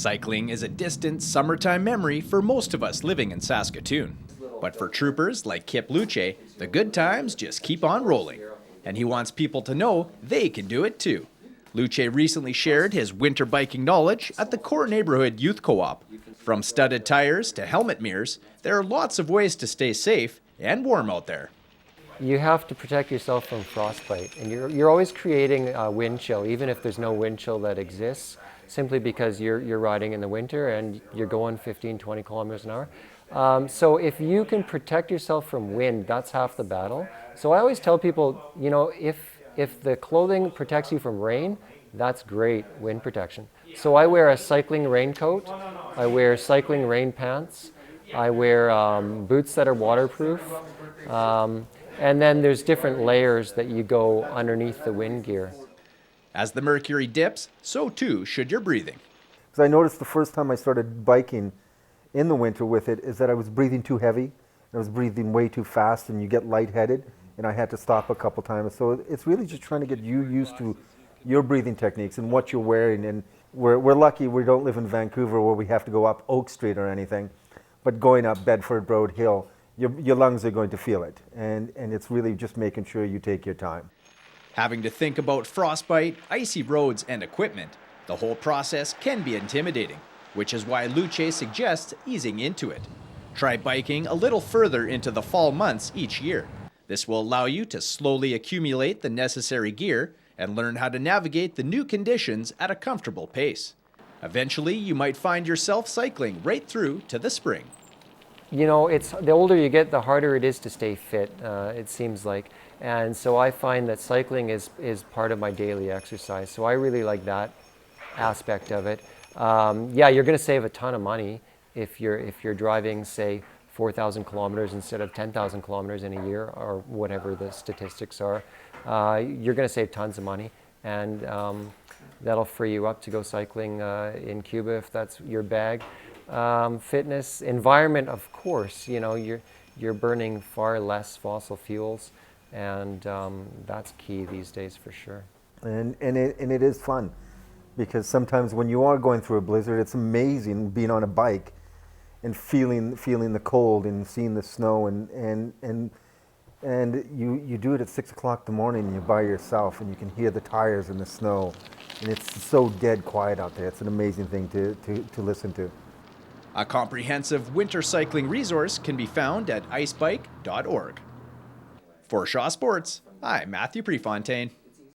Cycling is a distant summertime memory for most of us living in Saskatoon. But for troopers like Kip Luce, the good times just keep on rolling. And he wants people to know they can do it too. Luce recently shared his winter biking knowledge at the Core Neighborhood Youth Co-op. From studded tires to helmet mirrors, there are lots of ways to stay safe and warm out there. You have to protect yourself from frostbite, and you're always creating wind chill, even if there's no wind chill that exists, simply because you're riding in the winter and you're going 15, 20 kilometers an hour. So if you can protect yourself from wind, that's half the battle. So I always tell people, you know, if the clothing protects you from rain, that's great wind protection. So I wear a cycling raincoat, I wear cycling rain pants, I wear boots that are waterproof. And then there's different layers that you go underneath the wind gear. As the mercury dips, so too should your breathing. Because I noticed the first time I started biking in the winter with it is that I was breathing too heavy. I was breathing way too fast and you get lightheaded, and I had to stop a couple times. So it's really just trying to get you used to your breathing techniques and what you're wearing. And we're lucky we don't live in Vancouver where we have to go up Oak Street or anything, but going up Bedford Road Hill, your lungs are going to feel it, and it's really just making sure you take your time. Having to think about frostbite, icy roads, and equipment, the whole process can be intimidating, which is why Luce suggests easing into it. Try biking a little further into the fall months each year. This will allow you to slowly accumulate the necessary gear and learn how to navigate the new conditions at a comfortable pace. Eventually, you might find yourself cycling right through to the spring. You know, it's the older you get, the harder it is to stay fit, it seems like. And so I find that cycling is part of my daily exercise. So I really like that aspect of it. Yeah, you're going to save a ton of money if you're driving, say, 4,000 kilometers instead of 10,000 kilometers in a year, or whatever the statistics are. You're going to save tons of money, and that'll free you up to go cycling in Cuba if that's your bag. Fitness, environment, of course, you know, you're burning far less fossil fuels, and that's key these days for sure. And it is fun, because sometimes when you are going through a blizzard, it's amazing being on a bike and feeling the cold and seeing the snow, and you do it at 6 o'clock in the morning and you're by yourself and you can hear the tires in the snow, and it's so dead quiet out there. It's an amazing thing to listen to. A comprehensive winter cycling resource can be found at icebike.org. For Shaw Sports, I'm Matthew Prefontaine.